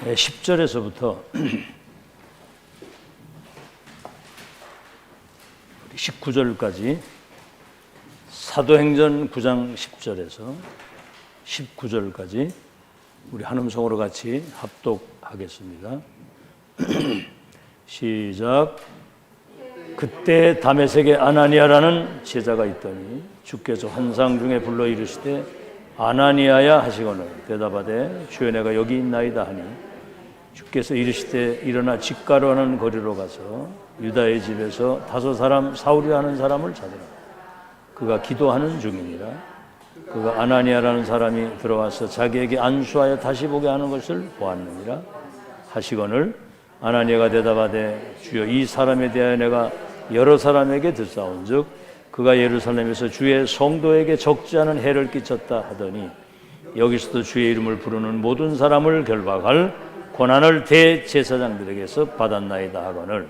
10절에서부터 19절까지 사도행전 9장 10절에서 19절까지 우리 한 음성으로 같이 합독하겠습니다. 시작. 그때 다메섹에 아나니아라는 제자가 있더니 주께서 환상 중에 불러 이르시되 아나니아야 하시거늘 대답하되 주여 내가 여기 있나이다 하니 주께서 이르시되 일어나 직가로 하는 거리로 가서 유다의 집에서 5 사람 사울이라 하는 사람을 찾으라. 그가 기도하는 중이니라. 그가 아나니아라는 사람이 들어와서 자기에게 안수하여 다시 보게 하는 것을 보았느니라 하시거늘 아나니아가 대답하되 주여 이 사람에 대하여 내가 여러 사람에게 듣사온즉 그가 예루살렘에서 주의 성도에게 적지 않은 해를 끼쳤다 하더니 여기서도 주의 이름을 부르는 모든 사람을 결박할 고난을 대제사장들에게서 받았나이다 하거늘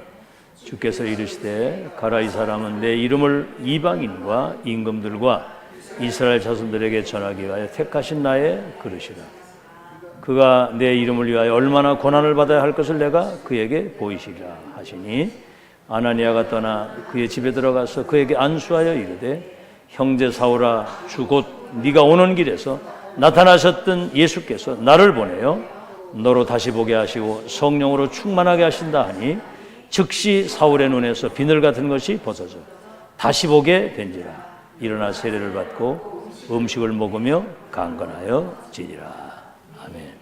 주께서 이르시되 가라. 이 사람은 내 이름을 이방인과 임금들과 이스라엘 자손들에게 전하기 위하여 택하신 나의 그릇이라. 그가 내 이름을 위하여 얼마나 고난을 받아야 할 것을 내가 그에게 보이시리라 하시니 아나니아가 떠나 그의 집에 들어가서 그에게 안수하여 이르되 형제 사울아 주 곧 네가 오는 길에서 나타나셨던 예수께서 나를 보내어 너로 다시 보게 하시고 성령으로 충만하게 하신다 하니 즉시 사울의 눈에서 비늘 같은 것이 벗어져 다시 보게 된지라. 일어나 세례를 받고 음식을 먹으며 강건하여 지니라. 아멘.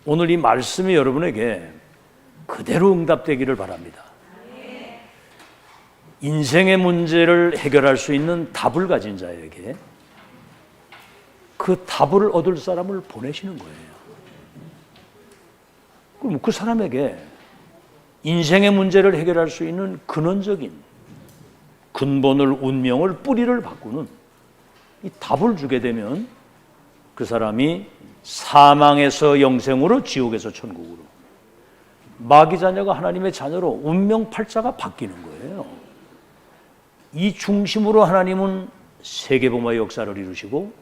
오늘 이 말씀이 여러분에게 그대로 응답되기를 바랍니다. 인생의 문제를 해결할 수 있는 답을 가진 자에게 그 답을 얻을 사람을 보내시는 거예요. 그럼 그 사람에게 인생의 문제를 해결할 수 있는 근원적인 근본을, 운명을, 뿌리를 바꾸는 이 답을 주게 되면 그 사람이 사망에서 영생으로, 지옥에서 천국으로, 마귀 자녀가 하나님의 자녀로 운명 팔자가 바뀌는 거예요. 이 중심으로 하나님은 세계복음화의 역사를 이루시고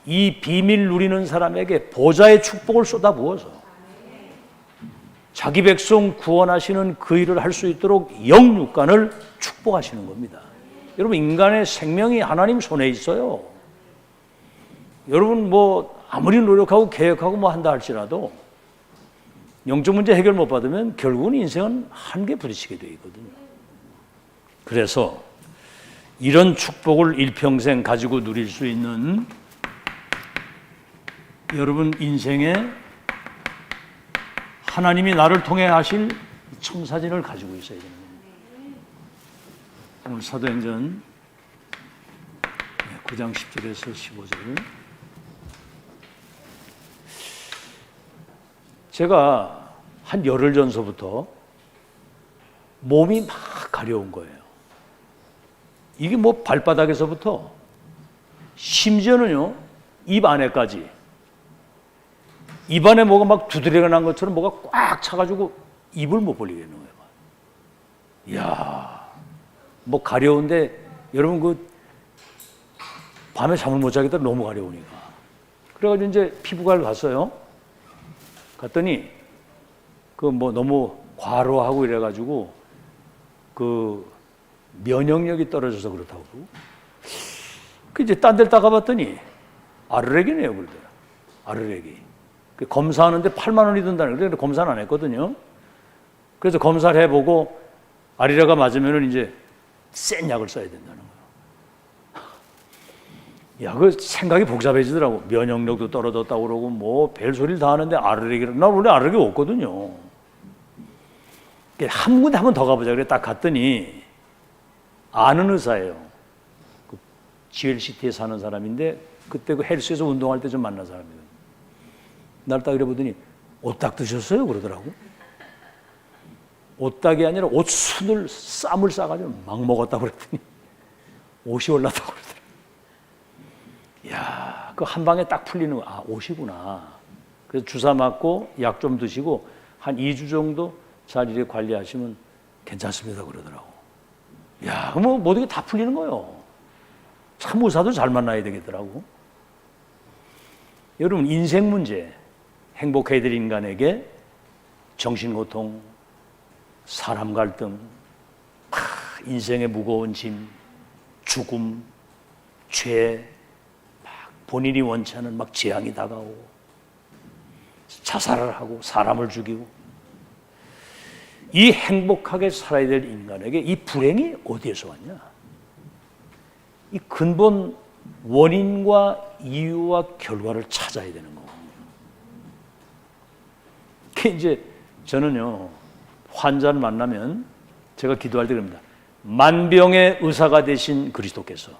이 비밀 누리는 사람에게 보좌의 축복을 쏟아부어서 자기 백성 구원하시는 그 일을 할 수 있도록 영육간을 축복하시는 겁니다. 여러분, 인간의 생명이 하나님 손에 있어요. 여러분 뭐 아무리 노력하고 계획하고 뭐 한다 할지라도 영적 문제 해결 못 받으면 결국은 인생은 한계 부딪히게 되어 있거든요. 그래서 이런 축복을 일평생 가지고 누릴 수 있는 여러분 인생에 하나님이 나를 통해 하실 청사진을 가지고 있어야 되는 겁니다. 오늘 사도행전 9장 10절에서 15절. 제가 한 열흘 전서부터 몸이 막 가려운 거예요. 이게 뭐 발바닥에서부터 심지어는요 입 안에까지, 입안에 뭐가 막 두드러가 난 것처럼 뭐가 꽉 차가지고 입을 못 벌리겠는 거예요. 이야, 뭐 가려운데 여러분 그 밤에 잠을 못 자겠다, 너무 가려우니까. 그래가지고 이제 피부과를 갔어요. 갔더니 그 뭐 너무 과로하고 이래가지고 그 면역력이 떨어져서 그렇다고. 그 이제 딴 데를 따가봤더니 아르레기네요, 그러더라. 아르레기. 검사하는데 8만 원이 든다는 거예요. 검사는 안 했거든요. 그래서 검사를 해보고 아리레가 맞으면은 이제 센 약을 써야 된다는 거예요. 야, 그 생각이 복잡해지더라고. 면역력도 떨어졌다고 그러고 뭐 별소리를 다 하는데 아르레기를, 나 원래 아르레기 없거든요. 한 군데 한 번 더 가보자. 그래 딱 갔더니 아는 의사예요. 그 GLCT에 사는 사람인데 그때 그 헬스에서 운동할 때 좀 만난 사람이에요. 날 딱 이래보더니 옷딱 드셨어요? 그러더라고. 옷딱이 아니라 옷순을 쌈을 싸가지고 막 먹었다고 그랬더니 옷이 올랐다고 그러더라고. 이야, 그 한 방에 딱 풀리는 거. 아, 옷이구나. 그래서 주사 맞고 약 좀 드시고 한 2주 정도 잘 이렇게 관리하시면 괜찮습니다 그러더라고. 이야, 뭐 모든 게 다 풀리는 거예요. 참 의사도 잘 만나야 되겠더라고. 여러분, 인생 문제, 행복해야 될 인간에게 정신고통, 사람 갈등, 인생의 무거운 짐, 죽음, 죄, 막 본인이 원치 않은 막 재앙이 다가오고 자살을 하고 사람을 죽이고, 이 행복하게 살아야 될 인간에게 이 불행이 어디에서 왔냐? 이 근본 원인과 이유와 결과를 찾아야 되는 거거든요. 그게 이제 저는요, 환자를 만나면 제가 기도할 때 그럽니다. 만병의 의사가 되신 그리스도께서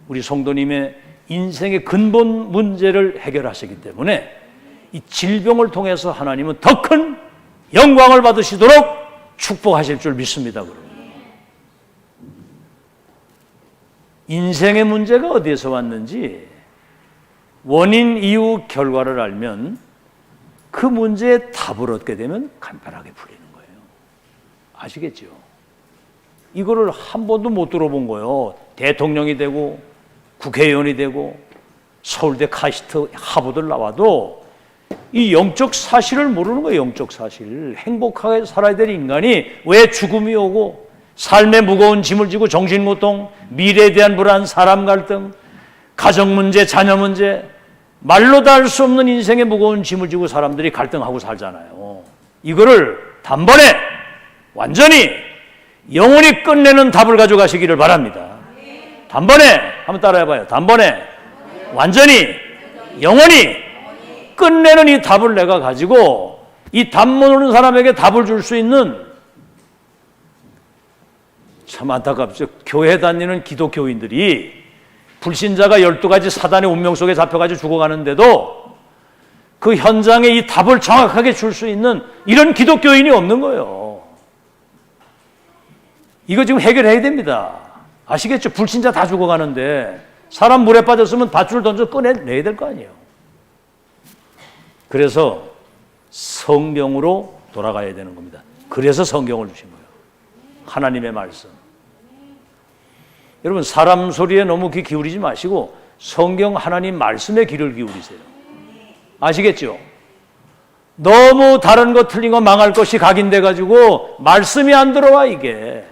우리 성도님의 인생의 근본 문제를 해결하시기 때문에 이 질병을 통해서 하나님은 더 큰 영광을 받으시도록 축복하실 줄 믿습니다. 그러면 인생의 문제가 어디에서 왔는지 원인, 이유, 결과를 알면 그 문제에 답을 얻게 되면 간편하게 풀리는 거예요. 아시겠죠? 이거를 한 번도 못 들어본 거예요. 대통령이 되고 국회의원이 되고 서울대, 카이스트, 하버드를 나와도 이 영적 사실을 모르는 거예요. 영적 사실. 행복하게 살아야 될 인간이 왜 죽음이 오고 삶의 무거운 짐을 지고 정신고통, 미래에 대한 불안, 사람 갈등, 가정 문제, 자녀 문제, 말로 다 할 수 없는 인생의 무거운 짐을 지고 사람들이 갈등하고 살잖아요. 이거를 단번에 완전히 영원히 끝내는 답을 가져가시기를 바랍니다. 단번에 한번 따라해봐요. 단번에 완전히 영원히 끝내는 이 답을 내가 가지고 이 답 모르는 사람에게 답을 줄 수 있는, 참 안타깝죠. 교회 다니는 기독교인들이 불신자가 12가지 사단의 운명 속에 잡혀가지고 죽어가는데도 그 현장에 이 답을 정확하게 줄 수 있는 이런 기독교인이 없는 거예요. 이거 지금 해결해야 됩니다. 아시겠죠? 불신자 다 죽어가는데 사람 물에 빠졌으면 밧줄 던져 꺼내내야 될 거 아니에요. 그래서 성경으로 돌아가야 되는 겁니다. 그래서 성경을 주신 거예요. 하나님의 말씀. 여러분, 사람 소리에 너무 귀 기울이지 마시고 성경 하나님 말씀에 귀를 기울이세요. 아시겠죠? 너무 다른 거 틀린 거 망할 것이 각인돼 가지고 말씀이 안 들어와. 이게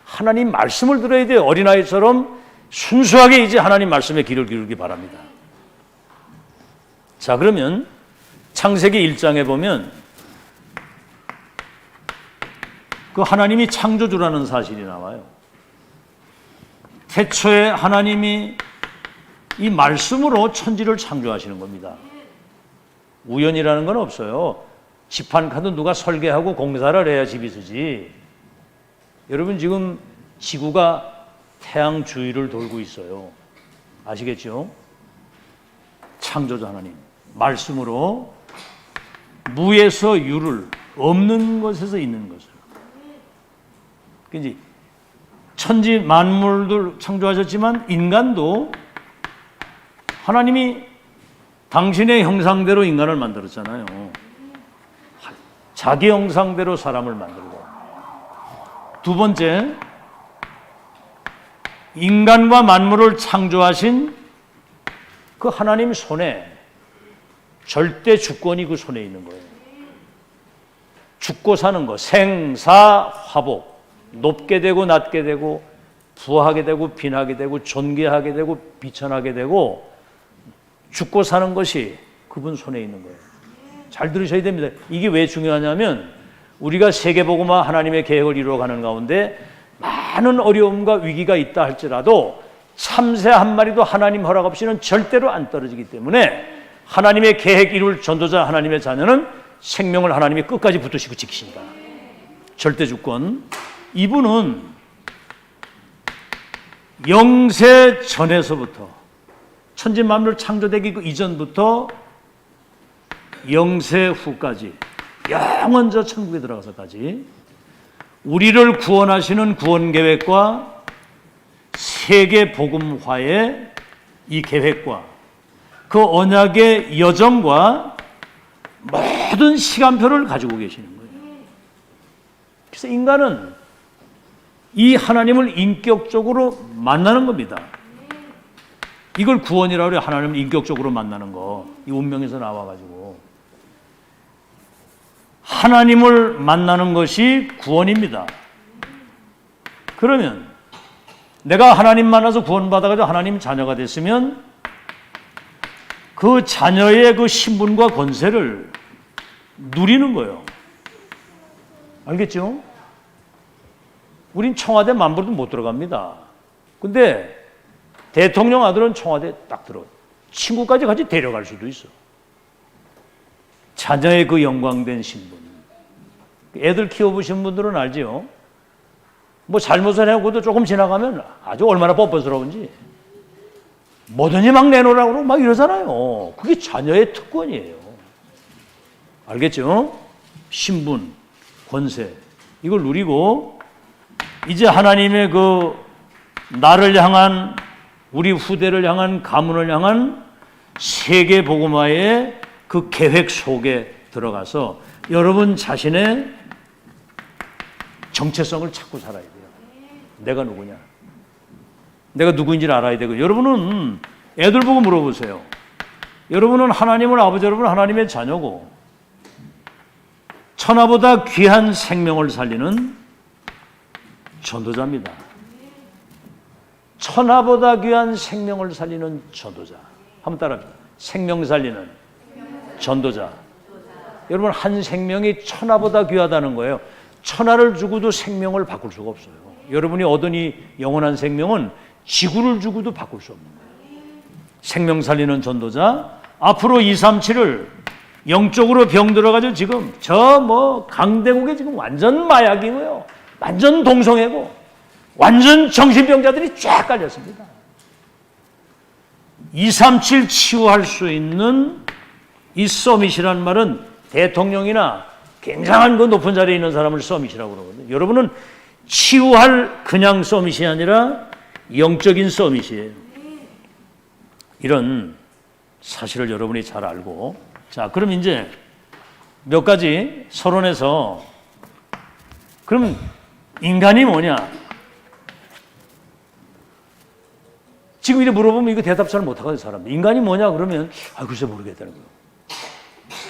하나님 말씀을 들어야 돼요. 어린아이처럼 순수하게 이제 하나님 말씀에 귀를 기울이기 바랍니다. 자, 그러면 창세기 1장에 보면 그 하나님이 창조주라는 사실이 나와요. 태초에 하나님이 이 말씀으로 천지를 창조하시는 겁니다. 우연이라는 건 없어요. 집 한 칸도 누가 설계하고 공사를 해야 집이 서지. 여러분, 지금 지구가 태양 주위를 돌고 있어요. 아시겠죠? 창조주 하나님 말씀으로 무에서 유를, 없는 것에서 있는 것을, 그지? 천지 만물들 창조하셨지만 인간도 하나님이 당신의 형상대로 인간을 만들었잖아요. 자기 형상대로 사람을 만들고. 두 번째, 인간과 만물을 창조하신 그 하나님 손에 절대 주권이 그 손에 있는 거예요. 죽고 사는 거, 생사화복, 높게 되고 낮게 되고 부하게 되고 빈하게 되고 존귀하게 되고 비천하게 되고 죽고 사는 것이 그분 손에 있는 거예요. 잘 들으셔야 됩니다. 이게 왜 중요하냐면 우리가 세계복음화 하나님의 계획을 이루어가는 가운데 많은 어려움과 위기가 있다 할지라도 참새 한 마리도 하나님 허락 없이는 절대로 안 떨어지기 때문에 하나님의 계획 이룰 전도자 하나님의 자녀는 생명을 하나님이 끝까지 붙드시고 지키신다. 절대 주권. 이분은 영세 전에서부터 천지 만물 창조되기 그 이전부터 영세 후까지 영원저 천국에 들어가서까지 우리를 구원하시는 구원 계획과 세계 복음화의 이 계획과 그 언약의 여정과 모든 시간표를 가지고 계시는 거예요. 그래서 인간은 이 하나님을 인격적으로 만나는 겁니다. 이걸 구원이라고 그래요. 하나님을 인격적으로 만나는 거. 이 운명에서 나와가지고. 하나님을 만나는 것이 구원입니다. 그러면 내가 하나님 만나서 구원받아가지고 하나님 자녀가 됐으면 그 자녀의 그 신분과 권세를 누리는 거예요. 알겠죠? 우린 청와대 만보도 못 들어갑니다. 근데 대통령 아들은 청와대 딱 들어. 친구까지 같이 데려갈 수도 있어. 자녀의 그 영광된 신분. 애들 키워보신 분들은 알지요? 뭐 잘못을 해고도 조금 지나가면 아주 얼마나 뻔뻔스러운지. 뭐든지 막 내놓으라고 그러고 막 이러잖아요. 그게 자녀의 특권이에요. 알겠죠? 신분, 권세. 이걸 누리고 이제 하나님의 그 나를 향한 우리 후대를 향한 가문을 향한 세계 복음화의 그 계획 속에 들어가서 여러분 자신의 정체성을 찾고 살아야 돼요. 내가 누구냐? 내가 누구인지를 알아야 되고 여러분은 애들 보고 물어보세요. 여러분은 하나님을 아버지 여러분 하나님의 자녀고 천하보다 귀한 생명을 살리는 전도자입니다. 천하보다 귀한 생명을 살리는 전도자. 한번 따라합시다. 생명 살리는 전도자. 여러분 한 생명이 천하보다 귀하다는 거예요. 천하를 주고도 생명을 바꿀 수가 없어요. 여러분이 얻은 이 영원한 생명은 지구를 주고도 바꿀 수 없는 거예요. 생명 살리는 전도자. 앞으로 237을 영적으로 병들어가지고 지금 저 뭐 강대국에 지금 완전 마약이고요. 완전 동성애고 완전 정신병자들이 쫙 깔렸습니다. 237 치유할 수 있는 이 서밋이란 말은 대통령이나 굉장한 그 높은 자리에 있는 사람을 서밋이라고 그러거든요. 여러분은 치유할 그냥 서밋이 아니라 영적인 서밋이에요. 이런 사실을 여러분이 잘 알고 자 그럼 이제 몇 가지 서론에서 그럼 인간이 뭐냐? 지금 이렇게 물어보면 이거 대답 잘 못하거든요, 사람들. 인간이 뭐냐 그러면 글쎄 모르겠다는 거예요.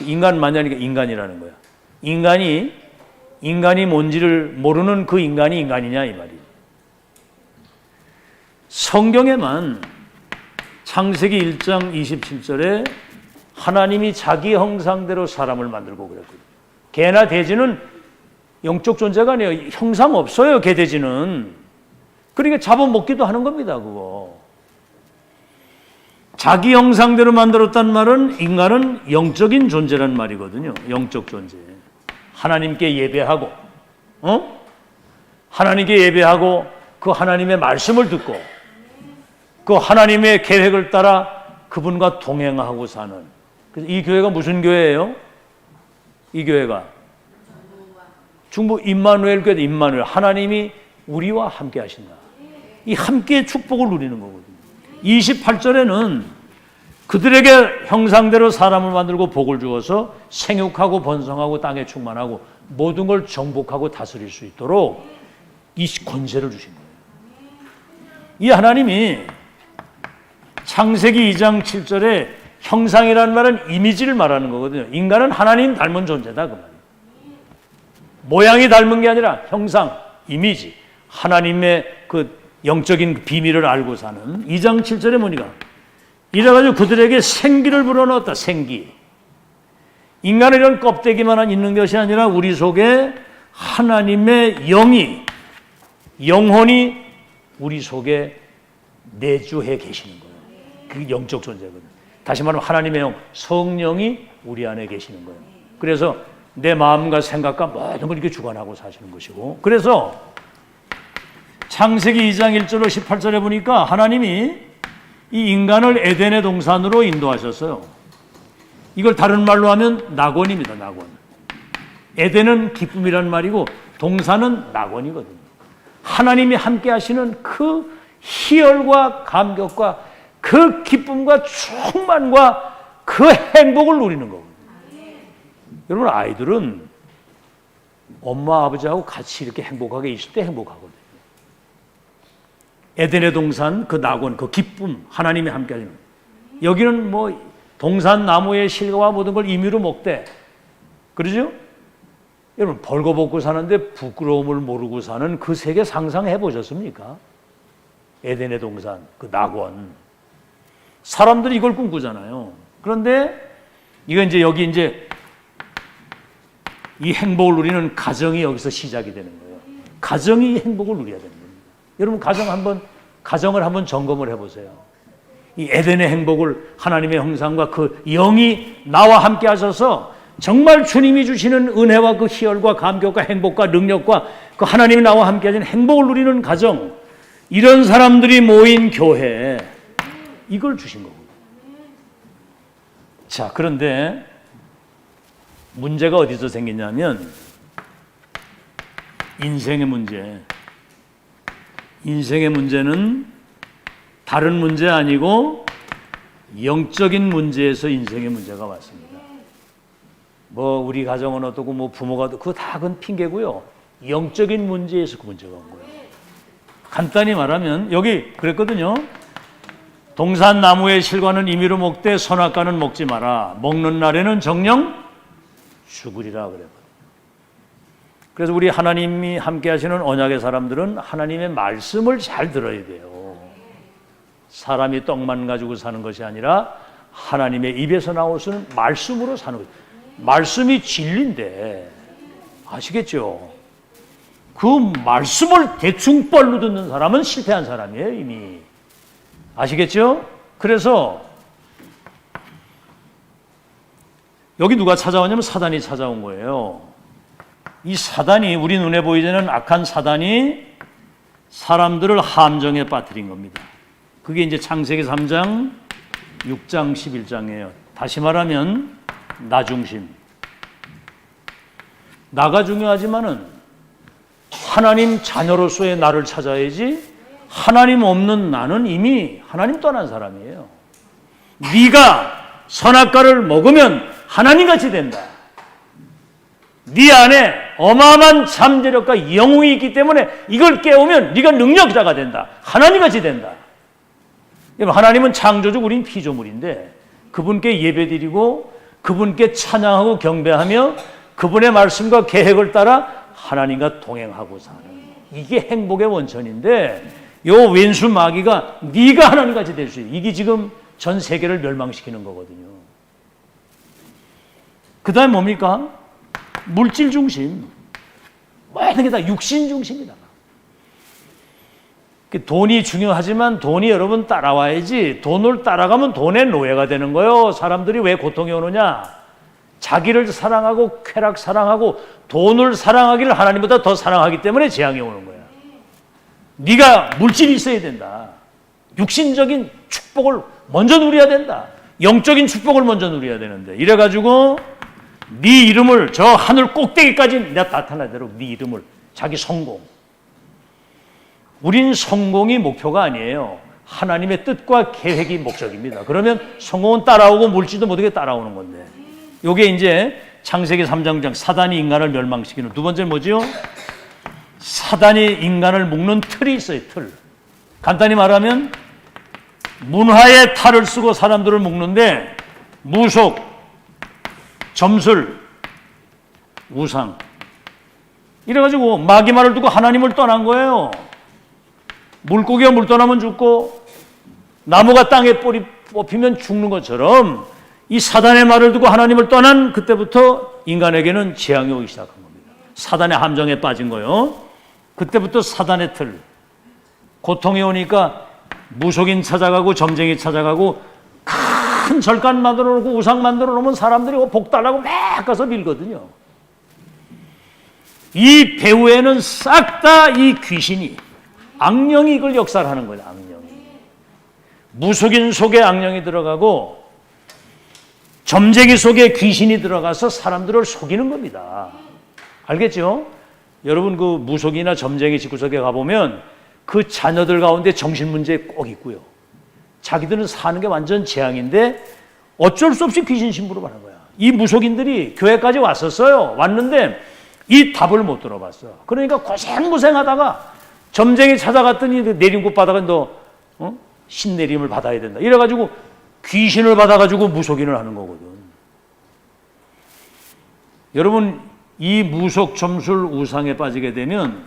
인간 맞냐니까 인간이라는 거야. 인간이 뭔지를 모르는 그 인간이 인간이냐 이 말이에요. 성경에만 창세기 1장 27절에 하나님이 자기 형상대로 사람을 만들고 그랬거든요. 개나 돼지는 영적 존재가 아니에요. 형상 없어요, 개 돼지는. 그러니까 잡아먹기도 하는 겁니다, 그거. 자기 형상대로 만들었단 말은 인간은 영적인 존재란 말이거든요. 영적 존재. 하나님께 예배하고, 하나님께 예배하고 그 하나님의 말씀을 듣고 그 하나님의 계획을 따라 그분과 동행하고 사는. 그래서 이 교회가 무슨 교회예요? 이 교회가 중부 임마누엘 교회, 임마누엘. 하나님이 우리와 함께 하신다. 이 함께 축복을 누리는 거거든요. 28절에는 그들에게 형상대로 사람을 만들고 복을 주어서 생육하고 번성하고 땅에 충만하고 모든 걸 정복하고 다스릴 수 있도록 이 권세를 주신 거예요. 이 하나님이 창세기 2장 7절에 형상이라는 말은 이미지를 말하는 거거든요. 인간은 하나님 닮은 존재다 그 말이에요. 모양이 닮은 게 아니라 형상, 이미지, 하나님의 그 영적인 비밀을 알고 사는 2장 7절에 보니까 이래가지고 그들에게 생기를 불어넣었다. 생기. 인간은 이런 껍데기만 있는 것이 아니라 우리 속에 하나님의 영이 영혼이 우리 속에 내주해 계시는 거예요. 그게 영적 존재거든요. 다시 말하면 하나님의 영, 성령이 우리 안에 계시는 거예요. 그래서 내 마음과 생각과 모든 걸 이렇게 주관하고 사시는 것이고 그래서 창세기 2장 1절로 18절에 보니까 하나님이 이 인간을 에덴의 동산으로 인도하셨어요. 이걸 다른 말로 하면 낙원입니다. 낙원. 에덴은 기쁨이란 말이고 동산은 낙원이거든요. 하나님이 함께 하시는 그 희열과 감격과 그 기쁨과 충만과 그 행복을 누리는 거거든요. 여러분 아이들은 엄마 아버지하고 같이 이렇게 행복하게 있을 때 행복하거든요. 에덴의 동산, 그 낙원, 그 기쁨, 하나님이 함께 하시는. 여기는 뭐 동산 나무의 실과와 모든 걸 임의로 먹되, 그러죠? 여러분 벌거벗고 사는데 부끄러움을 모르고 사는 그 세계 상상해 보셨습니까? 에덴의 동산, 그 낙원. 사람들이 이걸 꿈꾸잖아요. 그런데 이거 이제 여기 이제 이 행복을 누리는 가정이 여기서 시작이 되는 거예요. 가정이 행복을 누려야 되는 겁니다. 여러분 가정을 한번 점검을 해보세요. 이 에덴의 행복을 하나님의 형상과 그 영이 나와 함께 하셔서 정말 주님이 주시는 은혜와 그 희열과 감격과 행복과 능력과 그 하나님이 나와 함께 하시는 행복을 누리는 가정, 이런 사람들이 모인 교회, 이걸 주신 거고. 자, 그런데 문제가 어디서 생기냐면 인생의 문제. 인생의 문제는 다른 문제 아니고 영적인 문제에서 인생의 문제가 왔습니다. 뭐 우리 가정은 어떻고 뭐 부모가 그거 다 그건 핑계고요. 영적인 문제에서 그 문제가 온 거예요. 간단히 말하면 여기 그랬거든요. 동산 나무의 실과는 임의로 먹되 선악과는 먹지 마라. 먹는 날에는 정녕 죽으리라 그랬거든요. 그래서 우리 하나님이 함께 하시는 언약의 사람들은 하나님의 말씀을 잘 들어야 돼요. 사람이 떡만 가지고 사는 것이 아니라 하나님의 입에서 나오시는 말씀으로 사는 거예요. 말씀이 진리인데 아시겠죠? 그 말씀을 대충 뻘로 듣는 사람은 실패한 사람이에요, 이미. 아시겠죠? 그래서 여기 누가 찾아오냐면 사단이 찾아온 거예요. 이 사단이, 우리 눈에 보이지 않는 악한 사단이 사람들을 함정에 빠뜨린 겁니다. 그게 이제 창세기 3장, 6장, 11장이에요. 다시 말하면 나 중심. 나가 중요하지만은 하나님 자녀로서의 나를 찾아야지, 하나님 없는 나는 이미 하나님 떠난 사람이에요. 네가 선악과를 먹으면 하나님같이 된다. 네 안에 어마어마한 잠재력과 영웅이 있기 때문에 이걸 깨우면 네가 능력자가 된다. 하나님같이 된다. 하나님은 창조주, 우린 피조물인데 그분께 예배드리고 그분께 찬양하고 경배하며 그분의 말씀과 계획을 따라 하나님과 동행하고 사는, 이게 행복의 원천인데 요 왼수 마귀가 네가 하나님같이 될 수 있어. 이게 지금 전 세계를 멸망시키는 거거든요. 그 다음에 뭡니까? 물질 중심. 모든 게 다 육신 중심이다. 돈이 중요하지만 돈이 여러분 따라와야지, 돈을 따라가면 돈의 노예가 되는 거예요. 사람들이 왜 고통이 오느냐? 자기를 사랑하고 쾌락 사랑하고 돈을 사랑하기를 하나님보다 더 사랑하기 때문에 재앙이 오는 거야. 네가 물질이 있어야 된다. 육신적인 축복을 먼저 누려야 된다. 영적인 축복을 먼저 누려야 되는데, 이래가지고 네 이름을 저 하늘 꼭대기까지 내가 나타나도록 네 이름을, 자기 성공. 우린 성공이 목표가 아니에요. 하나님의 뜻과 계획이 목적입니다. 그러면 성공은 따라오고 물질도 모두게 따라오는 건데, 요게 이제 창세기 3장 사단이 인간을 멸망시키는 두 번째 뭐죠? 사단이 인간을 묶는 틀이 있어요. 틀. 간단히 말하면 문화의 탈을 쓰고 사람들을 묶는데 무속, 점술, 우상, 이래가지고 마귀 말을 두고 하나님을 떠난 거예요. 물고기가 물 떠나면 죽고 나무가 땅에 뿌리 뽑히면 죽는 것처럼 이 사단의 말을 두고 하나님을 떠난 그때부터 인간에게는 재앙이 오기 시작한 겁니다. 사단의 함정에 빠진 거예요. 그때부터 사단의 틀, 고통이 오니까 무속인 찾아가고 점쟁이 찾아가고 큰 절간 만들어 놓고 우상 만들어 놓으면 사람들이 복 달라고 막 가서 밀거든요. 이 배후에는 싹 다 이 귀신이, 악령이 이걸 역사하는 거예요. 악령이. 무속인 속에 악령이 들어가고 점쟁이 속에 귀신이 들어가서 사람들을 속이는 겁니다. 알겠죠? 여러분 그 무속이나 점쟁이 집구석에 가보면 그 자녀들 가운데 정신문제 꼭 있고요. 자기들은 사는 게 완전 재앙인데 어쩔 수 없이 귀신 신부로 하는 거야. 이 무속인들이 교회까지 왔었어요. 왔는데 이 답을 못 들어봤어. 그러니까 고생하다가 점쟁이 찾아갔더니 내림굿 받아가 너 신내림을 받아야 된다. 이래가지고 귀신을 받아가지고 무속인을 하는 거거든. 여러분, 이 무속 점술 우상에 빠지게 되면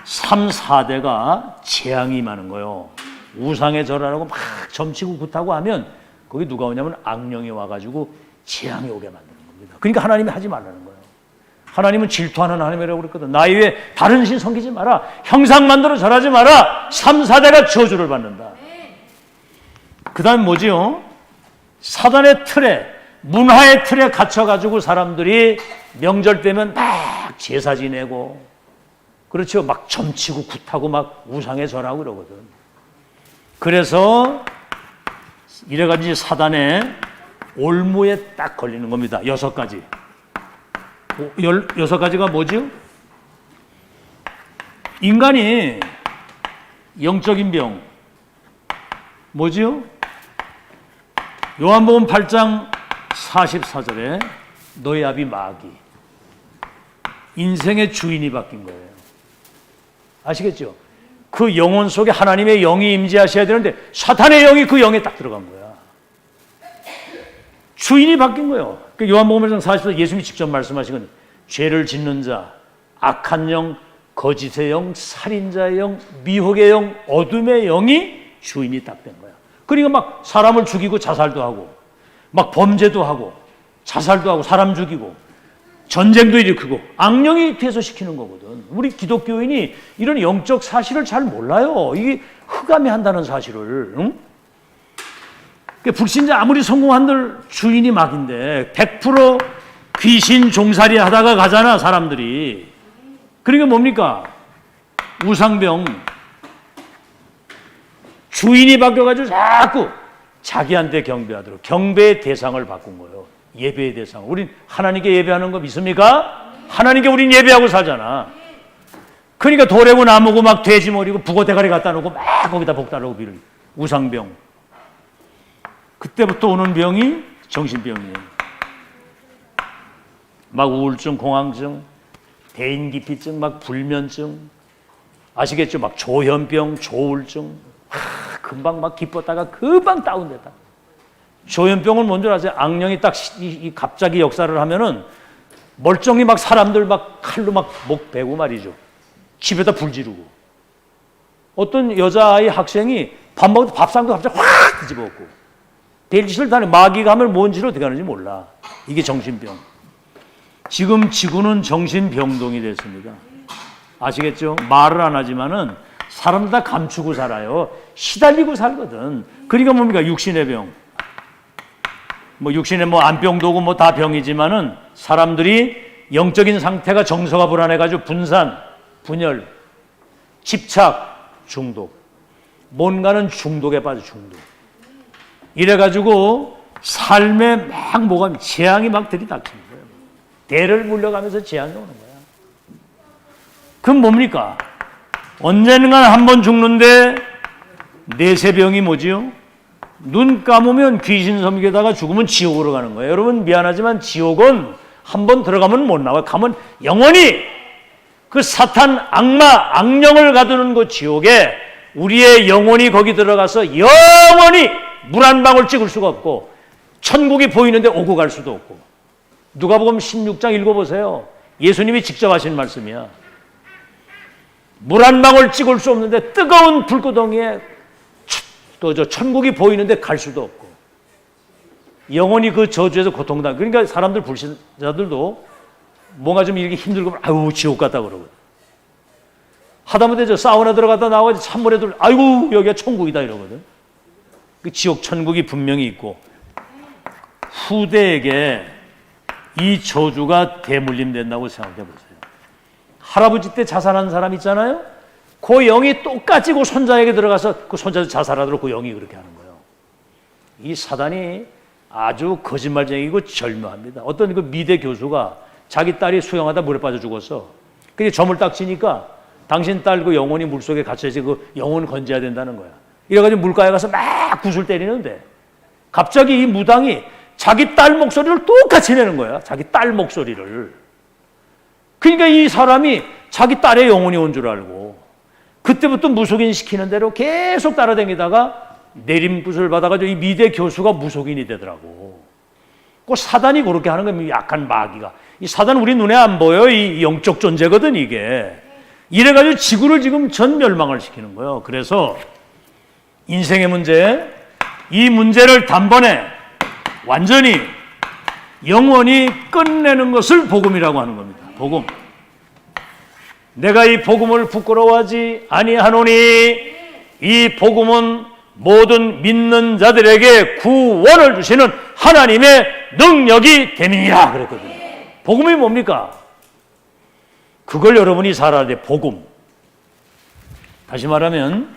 3, 4대가 재앙이 많은 거예요. 우상에 절하라고 막 점치고 굿하고 하면 거기 누가 오냐면 악령이 와가지고 재앙이 오게 만드는 겁니다. 그러니까 하나님이 하지 말라는 거예요. 하나님은 질투하는 하나님이라고 그랬거든. 나 이외에 다른 신 섬기지 마라. 형상 만들어 절하지 마라. 3, 4대가 저주를 받는다. 그 다음 뭐지요? 사단의 틀에, 문화의 틀에 갇혀가지고 사람들이 명절 때면 막 제사 지내고, 그렇죠. 막 점치고 굿하고 막 우상에 절하고 그러거든. 그래서 이래가지고 사단의 올무에 딱 걸리는 겁니다. 6가지. 6가지가 뭐죠? 인간이 영적인 병 뭐지요? 요한복음 8장 44절에 너희 아비 마귀, 인생의 주인이 바뀐 거예요. 아시겠죠? 그 영혼 속에 하나님의 영이 임재하셔야 되는데 사탄의 영이 그 영에 딱 들어간 거야. 주인이 바뀐 거예요. 요한복음 8장 44절 예수님이 직접 말씀하시거든요. 죄를 짓는 자, 악한 영, 거짓의 영, 살인자의 영, 미혹의 영, 어둠의 영이 주인이 딱 된 거야. 그러니까 막 사람을 죽이고 자살도 하고, 막 범죄도 하고, 자살도 하고, 사람 죽이고, 전쟁도 일으키고, 악령이 뒤에서 시키는 거거든. 우리 기독교인이 이런 영적 사실을 잘 몰라요. 이게 흑암이 한다는 사실을. 응? 불신자 아무리 성공한들 주인이 마귀인데 100% 귀신 종살이 하다가 가잖아, 사람들이. 그러니까 뭡니까? 우상병. 주인이 바뀌어가지고 자꾸 자기한테 경배하도록 경배의 대상을 바꾼 거예요. 예배의 대상. 우린 하나님께 예배하는 거 믿습니까? 하나님께 우린 예배하고 살잖아. 그러니까 돌에고 나무고 막 돼지머리고 북어 대가리 갖다 놓고 막 거기다 복달라고 비를. 우상병. 그때부터 오는 병이 정신병이에요. 막 우울증, 공황증, 대인기피증, 막 불면증. 아시겠죠? 막 조현병, 조울증. 금방 막 기뻤다가 금방 다운됐다. 조현병은 뭔 줄 아세요? 악령이 딱 갑자기 역사를 하면은 멀쩡히 막 사람들 막 칼로 막 목 베고 말이죠. 집에다 불 지르고. 어떤 여자아이 학생이 밥 먹을 때 밥상도 갑자기 확 뒤집어엎고. 벨짓을 다니 마귀가 하면 뭔지를 어떻게 하는지 몰라. 이게 정신병. 지금 지구는 정신병동이 됐습니다. 아시겠죠? 말을 안 하지만은 사람들 다 감추고 살아요. 시달리고 살거든. 그러니까 뭡니까? 육신의 병. 뭐 육신의 뭐 안병도 오고 뭐 다 병이지만은 사람들이 영적인 상태가 정서가 불안해가지고 분산, 분열, 집착, 중독. 뭔가는 중독에 빠져, 중독. 이래가지고 삶에 막 뭐가 재앙이 막 들이닥치는 거예요. 대를 물려가면서 재앙이 오는 거야. 그럼 뭡니까? 언젠간 한번 죽는데 내세병이 뭐지요? 눈 감으면 귀신 섬기다가 죽으면 지옥으로 가는 거예요. 여러분 미안하지만 지옥은 한번 들어가면 못 나와요. 가면 영원히 그 사탄, 악마, 악령을 가두는 그 지옥에 우리의 영혼이 거기 들어가서 영원히 물 한 방울 찍을 수가 없고 천국이 보이는데 오고 갈 수도 없고. 누가복음 16장 읽어보세요. 예수님이 직접 하신 말씀이야. 물 한 방울 찍을 수 없는데 뜨거운 불구덩이에 또 저 천국이 보이는데 갈 수도 없고 영원히 그 저주에서 고통당. 그러니까 사람들 불신자들도 뭔가 좀 이렇게 힘들고 아유 지옥 갔다 그러거든. 하다못해 저 사우나 들어갔다 나와서 찬물에 들 아이고 여기가 천국이다 이러거든. 그 지옥 천국이 분명히 있고 후대에게 이 저주가 대물림된다고 생각해 보세요. 할아버지 때 자살한 사람 있잖아요. 그 영이 똑같이 그 손자에게 들어가서 그 손자도 자살하도록 그 영이 그렇게 하는 거예요. 이 사단이 아주 거짓말쟁이고 절묘합니다. 어떤 그 미대 교수가 자기 딸이 수영하다 물에 빠져 죽었어. 근데 점을 딱 치니까 당신 딸 그 영혼이 물속에 갇혀있지 그 영혼 건져야 된다는 거야. 이래가지고 물가에 가서 막 굿을 때리는데 갑자기 이 무당이 자기 딸 목소리를 똑같이 내는 거야. 자기 딸 목소리를. 그러니까 이 사람이 자기 딸의 영혼이 온 줄 알고 그때부터 무속인 시키는 대로 계속 따라다니다가 내림굿을 받아가지고 이 미대 교수가 무속인이 되더라고. 그 사단이 그렇게 하는 겁니다. 약한 마귀가. 이 사단 우리 눈에 안 보여. 이 영적 존재거든 이게. 이래가지고 지구를 지금 전 멸망을 시키는 거예요. 그래서 인생의 문제, 이 문제를 단번에 완전히 영원히 끝내는 것을 복음이라고 하는 겁니다. 복음. 내가 이 복음을 부끄러워하지 아니하노니 이 복음은 모든 믿는 자들에게 구원을 주시는 하나님의 능력이 됨이니라 그랬거든요. 복음이 뭡니까? 그걸 여러분이 살아야 돼. 복음. 다시 말하면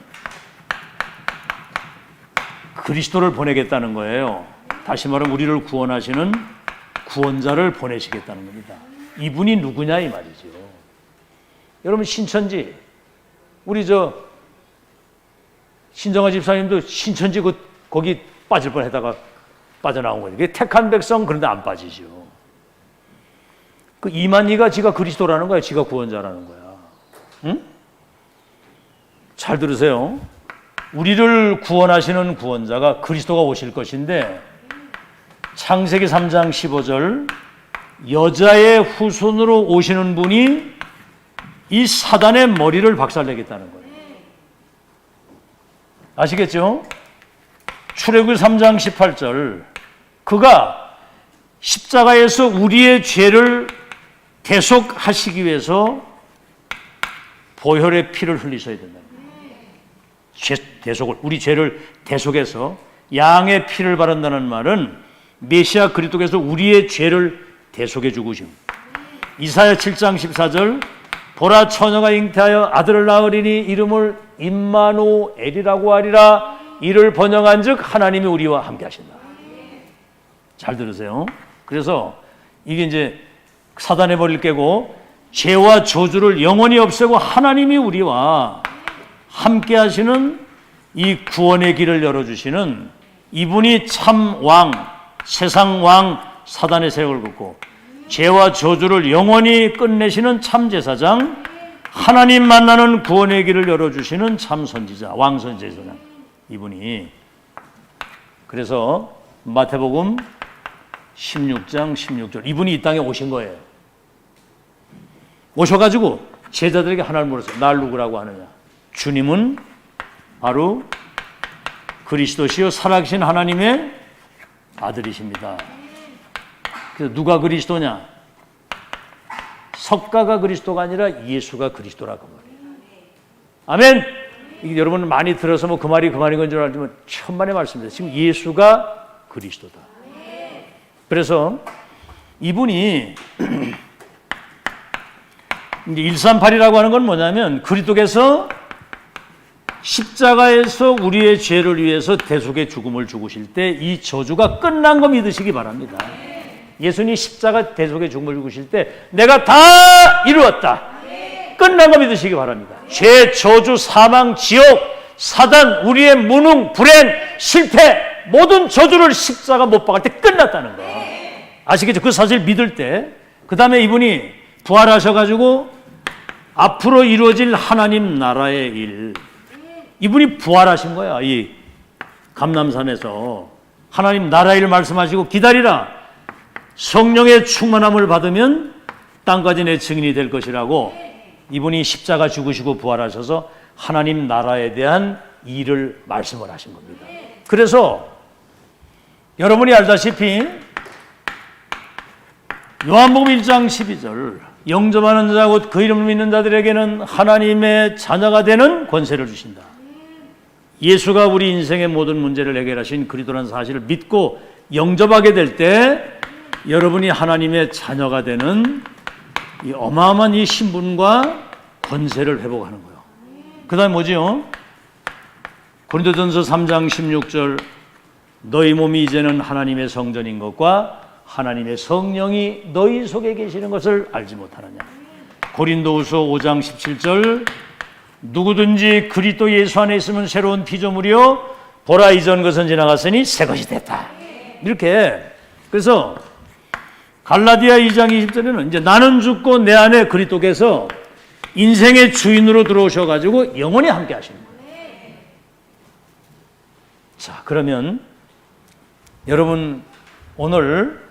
그리스도를 보내겠다는 거예요. 다시 말하면 우리를 구원하시는 구원자를 보내시겠다는 겁니다. 이분이 누구냐 이 말이죠. 여러분 신천지 우리 신정아 집사님도 신천지 거기 빠질 뻔하다가 빠져나온 거예요. 택한 백성 그런데 안 빠지죠. 그 이만희가 지가 그리스도라는 거야. 지가 구원자라는 거야. 응? 잘 들으세요. 우리를 구원하시는 구원자가 그리스도가 오실 것인데 창세기 3장 15절 여자의 후손으로 오시는 분이 이 사단의 머리를 박살내겠다는 거예요. 아시겠죠? 출애굽기 3장 18절 그가 십자가에서 우리의 죄를 대속하시기 위해서 보혈의 피를 흘리셔야 된다는 거예요. 대속을 우리 죄를 대속해서 양의 피를 바른다는 말은 메시아 그리스도께서 우리의 죄를 대속해 주고 싶습니다. 이사야 7장 14절 보라 처녀가 잉태하여 아들을 낳으리니 이름을 임마누엘이라고 하리라. 이를 번영한즉 하나님이 우리와 함께 하신다. 잘 들으세요. 그래서 이게 이제 사단의 머리를 깨고 죄와 저주를 영원히 없애고 하나님이 우리와 함께 하시는 이 구원의 길을 열어주시는 이분이 참 왕, 세상 왕 사단의 세력을 긋고 죄와 저주를 영원히 끝내시는 참 제사장, 하나님 만나는 구원의 길을 열어주시는 참 선지자, 왕선지자 이분이. 그래서 마태복음 16장 16절 이분이 이 땅에 오신 거예요. 오셔가지고 제자들에게 하나를 물었어요. 날 누구라고 하느냐? 주님은 바로 그리스도시요 살아계신 하나님의 아들이십니다. 그래서 누가 그리스도냐? 석가가 그리스도가 아니라 예수가 그리스도라고 말해요. 아멘. 이게 여러분 많이 들어서 뭐 그 말이 그 말인 건 줄 알지만 천만의 말씀입니다. 지금 예수가 그리스도다. 그래서 이분이 138이라고 하는 건 뭐냐면 그리스도께서 십자가에서 우리의 죄를 위해서 대속의 죽음을 죽으실 때 이 저주가 끝난 거 믿으시기 바랍니다. 예수님이 십자가 대속의 죽음을 죽으실 때 내가 다 이루었다. 끝난 거 믿으시기 바랍니다. 죄, 저주, 사망, 지옥, 사단, 우리의 무능, 불행, 실패 모든 저주를 십자가 못 박을 때 끝났다는 거. 아시겠죠? 그 사실 믿을 때 그 다음에 이분이 부활하셔가지고 앞으로 이루어질 하나님 나라의 일 이분이 부활하신 거야. 이 감람산에서 하나님 나라 일 말씀하시고 기다리라. 성령의 충만함을 받으면 땅까지 내 증인이 될 것이라고 이분이 십자가 죽으시고 부활하셔서 하나님 나라에 대한 일을 말씀을 하신 겁니다. 그래서 여러분이 알다시피 요한복음 1장 12절 영접하는 자 곧 그 이름을 믿는 자들에게는 하나님의 자녀가 되는 권세를 주신다. 예수가 우리 인생의 모든 문제를 해결하신 그리스도라는 사실을 믿고 영접하게 될 때 여러분이 하나님의 자녀가 되는 이 어마어마한 이 신분과 권세를 회복하는 거예요. 그 다음에 뭐지요? 고린도전서 3장 16절 너희 몸이 이제는 하나님의 성전인 것과 하나님의 성령이 너희 속에 계시는 것을 알지 못하느냐. 고린도후서 5장 17절 누구든지 그리스도 예수 안에 있으면 새로운 피조물이요 보라 이전 것은 지나갔으니 새 것이 됐다. 이렇게. 그래서 갈라디아 2장 20절에는 이제 나는 죽고 내 안에 그리스도께서 인생의 주인으로 들어오셔가지고 영원히 함께 하시는 거예요. 자, 그러면 여러분 오늘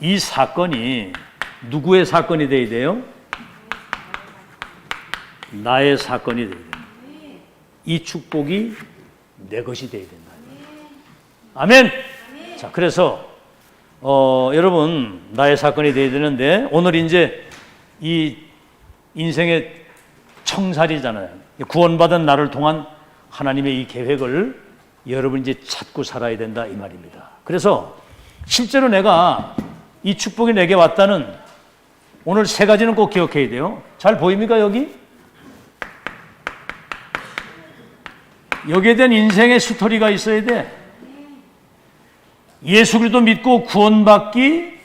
이 사건이 누구의 사건이 돼야 돼요? 나의 사건이 돼야 됩니다. 이 축복이 내 것이 돼야 된다. 아멘. 자, 그래서 여러분 나의 사건이 돼야 되는데 오늘 이제 이 인생의 청살이잖아요. 구원받은 나를 통한 하나님의 이 계획을 여러분 이제 찾고 살아야 된다 이 말입니다. 그래서 실제로 내가 이 축복이 내게 왔다는 오늘 세 가지는 꼭 기억해야 돼요. 잘 보입니까 여기? 여기에 대한 인생의 스토리가 있어야 돼. 예수 그리스도 믿고 구원받기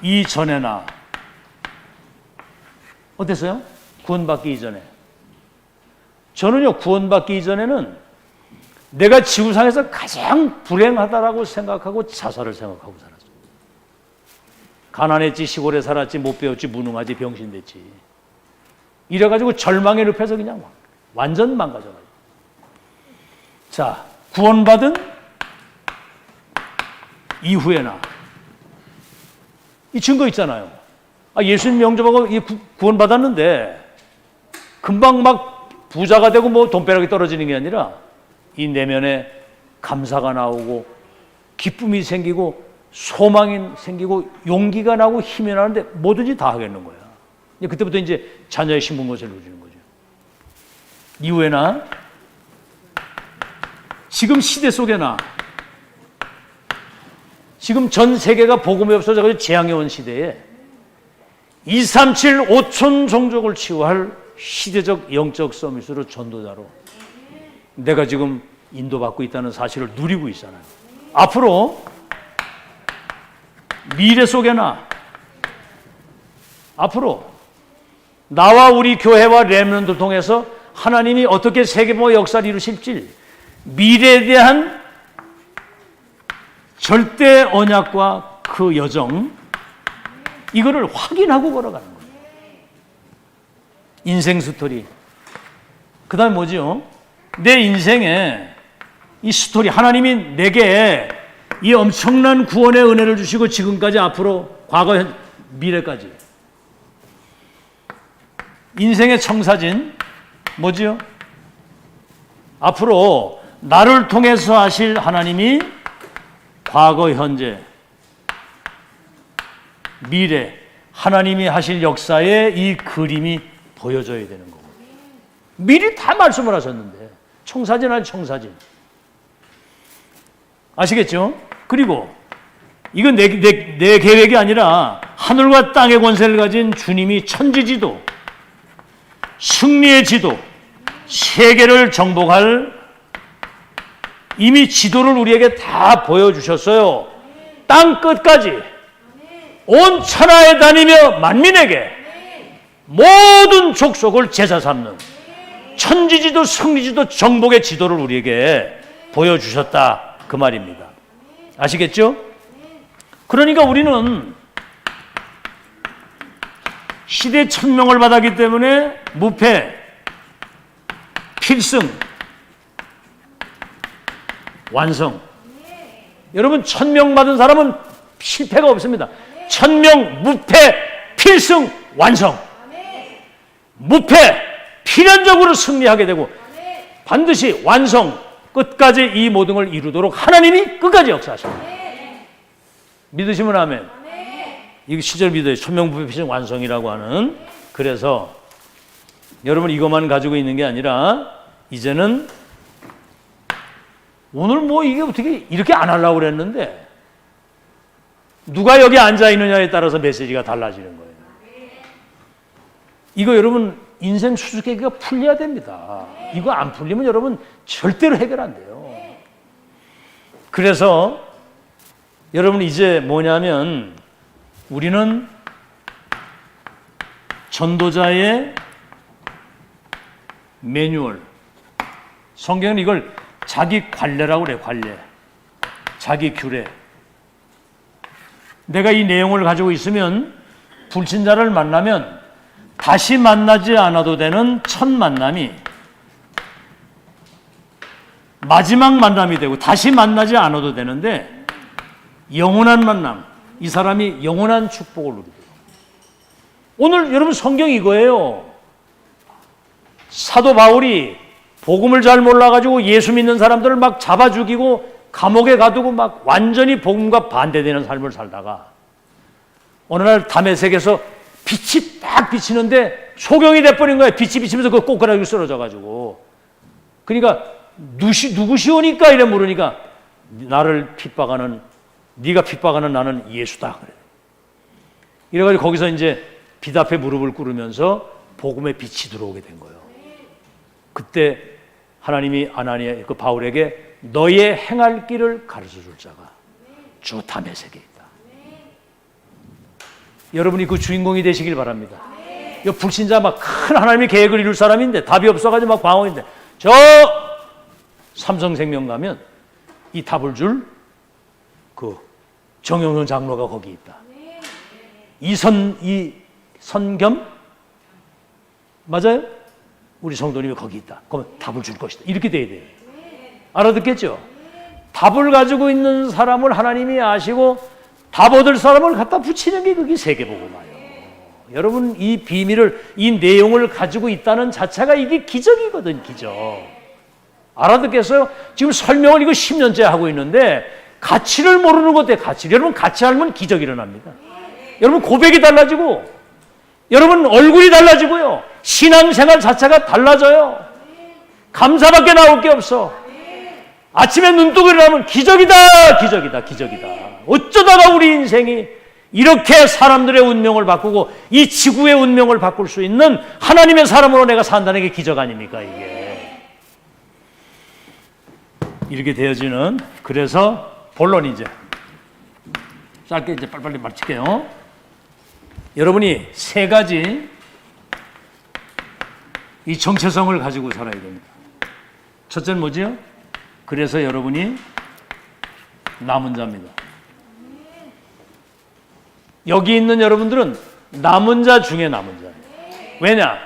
이전에나 어땠어요? 구원받기 이전에. 저는요, 구원받기 이전에는 내가 지구상에서 가장 불행하다라고 생각하고 자살을 생각하고 살았어요. 가난했지, 시골에 살았지, 못 배웠지, 무능하지, 병신됐지. 이래가지고 절망의 늪에서 그냥 완전 망가져가지고. 자, 구원받은 이후에나 이 증거 있잖아요. 예수님 영접하고 구원받았는데 금방 막 부자가 되고 뭐 돈벼락이 떨어지는 게 아니라 이 내면에 감사가 나오고 기쁨이 생기고 소망이 생기고 용기가 나고 힘이 나는데 뭐든지 다 하겠는 거야. 그때부터 이제 자녀의 신분것을 누리는 거죠. 이후에나 지금 시대 속에나 지금 전 세계가 복음이 없어져가지고 재앙이 온 시대에 237 5천 종족을 치유할 시대적 영적 서밋으로 전도자로 내가 지금 인도받고 있다는 사실을 누리고 있잖아요. 앞으로 미래 속에나 앞으로 나와 우리 교회와 렘넌트를 통해서 하나님이 어떻게 세계보호 역사를 이루실지 미래에 대한 절대 언약과 그 여정 이거를 확인하고 걸어가는 거예요. 인생 스토리. 그 다음에 뭐죠? 내 인생에 이 스토리 하나님이 내게 이 엄청난 구원의 은혜를 주시고 지금까지 앞으로 과거 현 미래까지 인생의 청사진 뭐지요? 앞으로 나를 통해서 하실 하나님이 과거, 현재, 미래 하나님이 하실 역사의 이 그림이 보여져야 되는 거고 미리 다 말씀을 하셨는데 청사진 아니 청사진 아시겠죠? 그리고 이건 내 계획이 아니라 하늘과 땅의 권세를 가진 주님이 천지지도 승리의 지도 세계를 정복할 이미 지도를 우리에게 다 보여주셨어요. 땅 끝까지 온 천하에 다니며 만민에게 모든 족속을 제자 삼는 천지지도 승리지도 정복의 지도를 우리에게 보여주셨다 그 말입니다. 아시겠죠? 그러니까 우리는 시대 천명을 받았기 때문에 무패, 필승, 완성. 여러분 천명 받은 사람은 실패가 없습니다. 천명, 무패, 필승, 완성. 무패, 필연적으로 승리하게 되고 반드시 완성, 끝까지 이 모든 걸 이루도록 하나님이 끝까지 역사하십니다. 믿으시면 아멘. 이거 시절 믿어요. 천명, 무패, 필승, 완성이라고 하는. 그래서 여러분 이것만 가지고 있는 게 아니라 이제는 오늘 뭐 이게 어떻게 이렇게 안 하려고 그랬는데 누가 여기 앉아 있느냐에 따라서 메시지가 달라지는 거예요. 이거 여러분 인생 수수께끼가 풀려야 됩니다. 이거 안 풀리면 여러분 절대로 해결 안 돼요. 그래서 여러분 이제 뭐냐면 우리는 전도자의 매뉴얼 성경은 이걸 자기 관례라고 그래요. 관례. 자기 규례. 내가 이 내용을 가지고 있으면 불신자를 만나면 다시 만나지 않아도 되는 첫 만남이 마지막 만남이 되고 다시 만나지 않아도 되는데 영원한 만남, 이 사람이 영원한 축복을 누리고. 오늘 여러분 성경 이거예요. 사도 바울이 복음을 잘 몰라가지고 예수 믿는 사람들을 막 잡아 죽이고 감옥에 가두고 막 완전히 복음과 반대되는 삶을 살다가 어느 날 다메섹에서 빛이 딱 비치는데 소경이 돼버린 거예요. 빛이 비치면서 그 꼬꾸라지고 쓰러져가지고. 그러니까 누구시오니까 이래 물으니까 나를 핍박하는, 네가 핍박하는 나는 예수다 그래. 이래가지고 거기서 이제 빛 앞에 무릎을 꿇으면서 복음의 빛이 들어오게 된 거예요. 그때 하나님이 아나니아 그 바울에게 너의 행할 길을 가르쳐 줄 자가 주 다메섹에 있다. 여러분이 그 주인공이 되시길 바랍니다. 이 불신자 막 큰 하나님의 계획을 이룰 사람인데 답이 없어가지고 막 방황인데 저 삼성생명 가면 이 답을 줄 그 정영선 장로가 거기 있다. 이 선겸 맞아요? 우리 성도님이 거기 있다. 그러면 답을 줄 것이다. 이렇게 돼야 돼요. 알아듣겠죠? 답을 가지고 있는 사람을 하나님이 아시고 답 얻을 사람을 갖다 붙이는 게 그게 세계복음화예요. 여러분 이 비밀을, 이 내용을 가지고 있다는 자체가 이게 기적이거든, 기적. 알아듣겠어요? 지금 설명을 이거 10년째 하고 있는데 가치를 모르는 것에 가치. 여러분 가치 알면 기적이 일어납니다. 여러분 고백이 달라지고 여러분 얼굴이 달라지고요. 신앙생활 자체가 달라져요. 감사밖에 나올 게 없어. 아침에 눈 뜨고 일어나면 기적이다, 기적이다, 기적이다. 어쩌다가 우리 인생이 이렇게 사람들의 운명을 바꾸고 이 지구의 운명을 바꿀 수 있는 하나님의 사람으로 내가 산다는 게 기적 아닙니까, 이게. 이렇게 되어지는, 그래서 본론 이제 짧게 이제 빨리빨리 마칠게요. 여러분이 세 가지 이 정체성을 가지고 살아야 됩니다. 첫째는 뭐지요? 그래서 여러분이 남은 자입니다. 여기 있는 여러분들은 남은 자 중에 남은 자예요. 왜냐?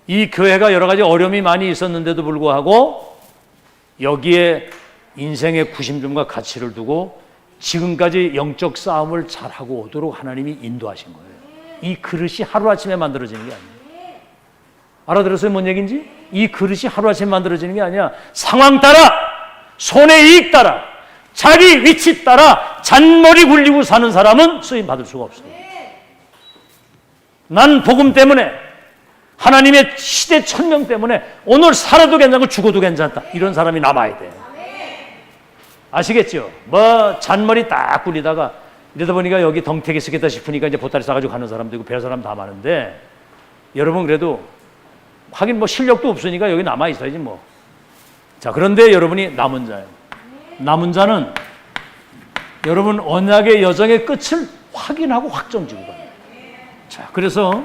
이 교회가 여러 가지 어려움이 많이 있었는데도 불구하고 여기에 인생의 구심점과 가치를 두고 지금까지 영적 싸움을 잘하고 오도록 하나님이 인도하신 거예요. 이 그릇이 하루아침에 만들어지는 게 아니에요. 알아들었어요? 뭔 얘기인지? 이 그릇이 하루아침에 만들어지는 게 아니야. 상황 따라, 손해 이익 따라, 자기 위치 따라 잔머리 굴리고 사는 사람은 쓰임 받을 수가 없어요. 난 복음 때문에, 하나님의 시대 천명 때문에 오늘 살아도 괜찮고 죽어도 괜찮다. 이런 사람이 남아야 돼요. 아시겠죠? 뭐 잔머리 딱 굴리다가 이러다 보니까 여기 덩태기 쓰겠다 싶으니까 이제 보따리 싸가지고 가는 사람도 있고 별 사람 다 많은데, 여러분 그래도 하긴 뭐 실력도 없으니까 여기 남아 있어야지 뭐. 자, 그런데 여러분이 남은 자예요. 남은 자는 여러분 언약의 여정의 끝을 확인하고 확정지고 가요. 자, 그래서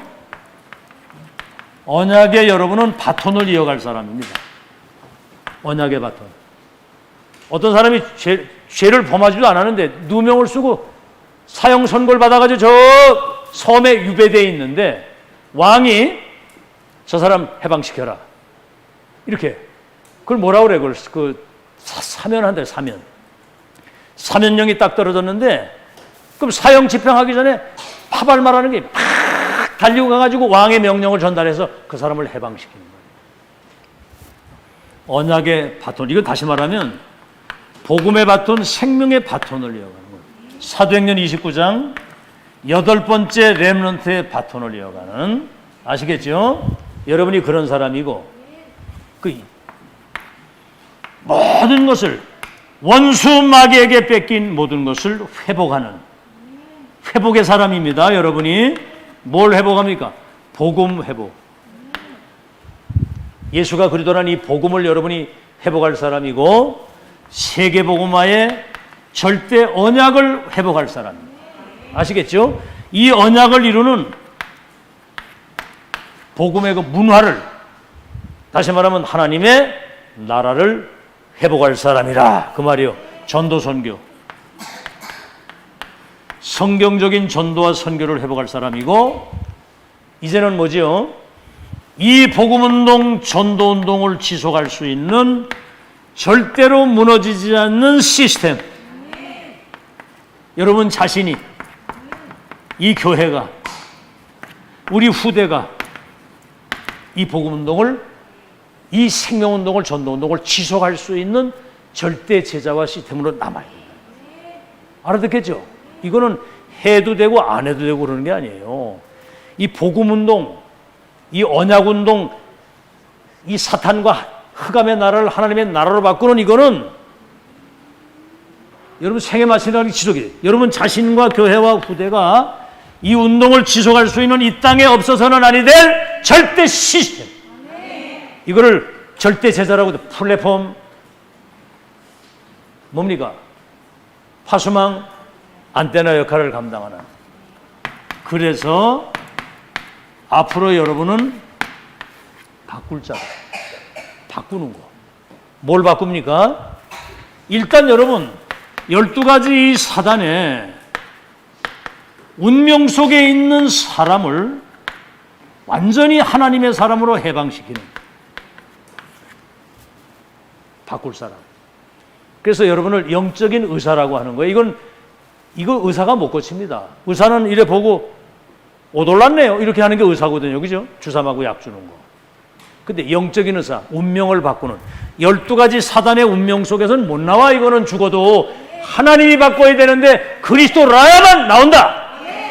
언약의 여러분은 바톤을 이어갈 사람입니다. 언약의 바톤. 어떤 사람이 죄를 범하지도 않았는데 누명을 쓰고 사형 선고를 받아가지고 저 섬에 유배되어 있는데 왕이 저 사람 해방시켜라. 이렇게. 그걸 뭐라고 그래? 그걸 사면한대, 사면. 사면령이 딱 떨어졌는데 그럼 사형 집행하기 전에 파발마라는 게 팍 달리고 가가지고 왕의 명령을 전달해서 그 사람을 해방시키는 거예요. 언약의 바톤. 이건 다시 말하면 복음의 바톤, 생명의 바톤을 이어가는 거예요. 사도행전 29장 8번째 렘넌트의 바톤을 이어가는, 아시겠죠? 여러분이 그런 사람이고 그 모든 것을 원수 마귀에게 뺏긴 모든 것을 회복하는 회복의 사람입니다. 여러분이 뭘 회복합니까? 복음 회복. 예수가 그리도란 이 복음을 여러분이 회복할 사람이고 세계복음화의 절대 언약을 회복할 사람입니다. 아시겠죠? 이 언약을 이루는 복음의 그 문화를, 다시 말하면 하나님의 나라를 회복할 사람이라 그 말이요. 전도 선교. 성경적인 전도와 선교를 회복할 사람이고, 이제는 뭐지요? 이 복음운동, 전도운동을 지속할 수 있는 절대로 무너지지 않는 시스템. 여러분 자신이, 이 교회가, 우리 후대가 이 복음운동을, 이 생명운동을, 전도운동을 지속할 수 있는 절대 제자와 시스템으로 남아야 돼요. 알아듣겠죠? 이거는 해도 되고 안 해도 되고 그러는 게 아니에요. 이 복음운동, 이 언약운동, 이 사탄과 흑암의 나라를 하나님의 나라로 바꾸는 이거는 여러분 생애 마치라는 지속이에요. 여러분 자신과 교회와 후대가 이 운동을 지속할 수 있는 이 땅에 없어서는 아니 될 절대 시스템. 이거를 절대 제자라고 해도 플랫폼, 뭡니까? 파수망, 안테나 역할을 감당하는. 그래서 앞으로 여러분은 바꿀 자가, 바꾸는 거. 뭘 바꿉니까? 일단 여러분 12가지 이 사단의 운명 속에 있는 사람을 완전히 하나님의 사람으로 해방시키는, 바꿀 사람. 그래서 여러분을 영적인 의사라고 하는 거예요. 이거 의사가 못 고칩니다. 의사는 이래 보고 오돌났네요 이렇게 하는 게 의사거든요. 그죠? 주사 맞고 약 주는 거. 근데 영적인 의사, 운명을 바꾸는, 12가지 사단의 운명 속에서는 못 나와. 이거는 죽어도 하나님이 바꿔야 되는데 그리스도라야만 나온다.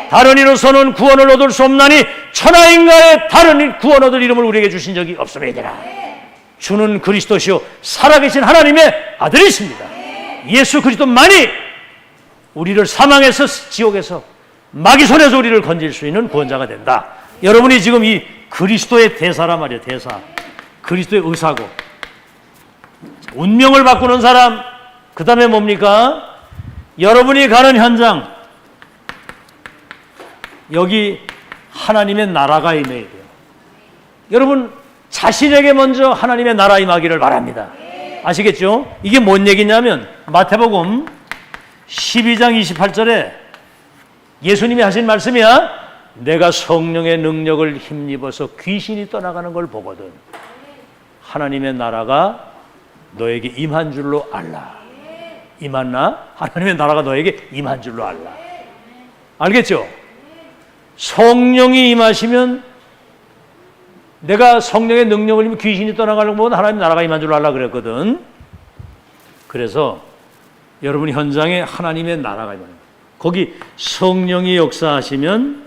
다른 이로서는 구원을 얻을 수 없나니 천하인가의 다른 구원 얻을 이름을 우리에게 주신 적이 없음이니라. 주는 그리스도시요 살아계신 하나님의 아들이십니다. 예수 그리스도만이 우리를 사망에서, 지옥에서, 마귀 손에서 우리를 건질 수 있는 구원자가 된다. 여러분이 지금 이 그리스도의 대사란 말이에요. 대사. 그리스도의 의사고. 운명을 바꾸는 사람. 그 다음에 뭡니까? 여러분이 가는 현장, 여기 하나님의 나라가 임해야 돼요. 여러분 자신에게 먼저 하나님의 나라 임하기를 바랍니다. 아시겠죠? 이게 뭔 얘기냐면 마태복음 12장 28절에 예수님이 하신 말씀이야. 내가 성령의 능력을 힘입어서 귀신이 떠나가는 걸 보거든 하나님의 나라가 너에게 임한 줄로 알라. 임했나? 하나님의 나라가 너에게 임한 줄로 알라. 알겠죠? 성령이 임하시면, 내가 성령의 능력을 입으면 귀신이 떠나가는 걸 보면 하나님 나라가 임한 줄로 알라 그랬거든. 그래서 여러분 현장에 하나님의 나라가 임하는 거예요. 거기 성령이 역사하시면,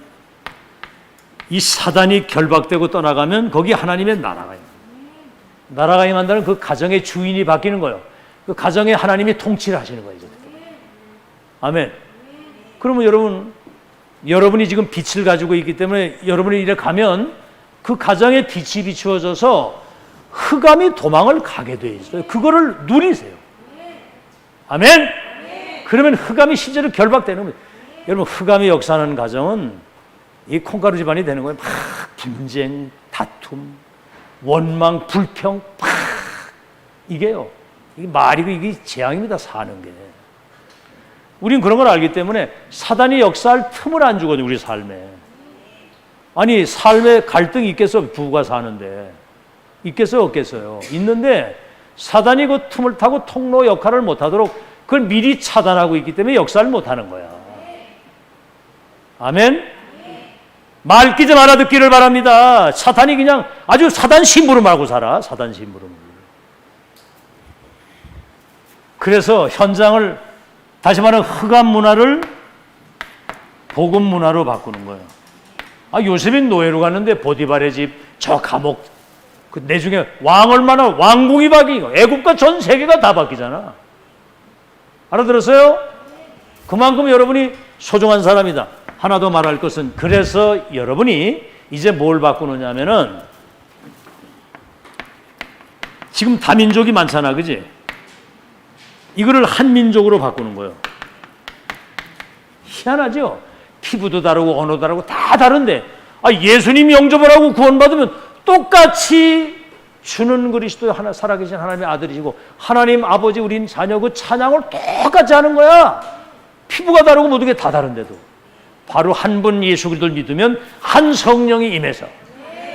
이 사단이 결박되고 떠나가면 거기 하나님의 나라가 임해요. 나라가 임한다는 그 가정의 주인이 바뀌는 거예요. 그 가정에 하나님이 통치를 하시는 거예요. 아멘. 그러면 여러분이 지금 빛을 가지고 있기 때문에 여러분이 이래 가면 그 가정에 빛이 비추어져서 흑암이 도망을 가게 돼 있어요. 그거를 누리세요. 아멘. 그러면 흑암이 실제로 결박되는 거예요. 여러분 흑암이 역사하는 가정은 이 콩가루 집안이 되는 거예요. 막 분쟁, 다툼, 원망, 불평, 막 이게요. 이게 말이고 이게 재앙입니다. 사는 게. 우린 그런 걸 알기 때문에 사단이 역사할 틈을 안 주거든요. 우리 삶에. 아니 삶에 갈등이 있겠어? 부부가 사는데. 있겠어요? 없겠어요? 있는데 사단이 그 틈을 타고 통로 역할을 못하도록 그걸 미리 차단하고 있기 때문에 역사를 못하는 거야. 아멘? 말귀 좀 알아듣기를 바랍니다. 사탄이 그냥 아주 사단 심부름하고 살아. 사단 심부름. 그래서 현장을 다시 말하면 흑암 문화를 복음 문화로 바꾸는 거예요. 요셉이 노예로 갔는데 보디발의 집, 저 감옥, 그 내 중에 왕 얼마나 왕궁이 바뀌고 애국과 전 세계가 다 바뀌잖아. 알아들었어요? 그만큼 여러분이 소중한 사람이다. 하나 더 말할 것은, 그래서 여러분이 이제 뭘 바꾸느냐면은 지금 다민족이 많잖아, 그지? 이거를 한민족으로 바꾸는 거예요. 희한하죠? 피부도 다르고 언어도 다르고 다 다른데 예수님 영접을 하고 구원받으면 똑같이 주는 그리스도 하나 살아계신 하나님의 아들이시고 하나님 아버지 우린 자녀 그 찬양을 똑같이 하는 거야. 피부가 다르고 모든 게 다 다른데도 바로 한 분 예수 그리스도를 믿으면 한 성령이 임해서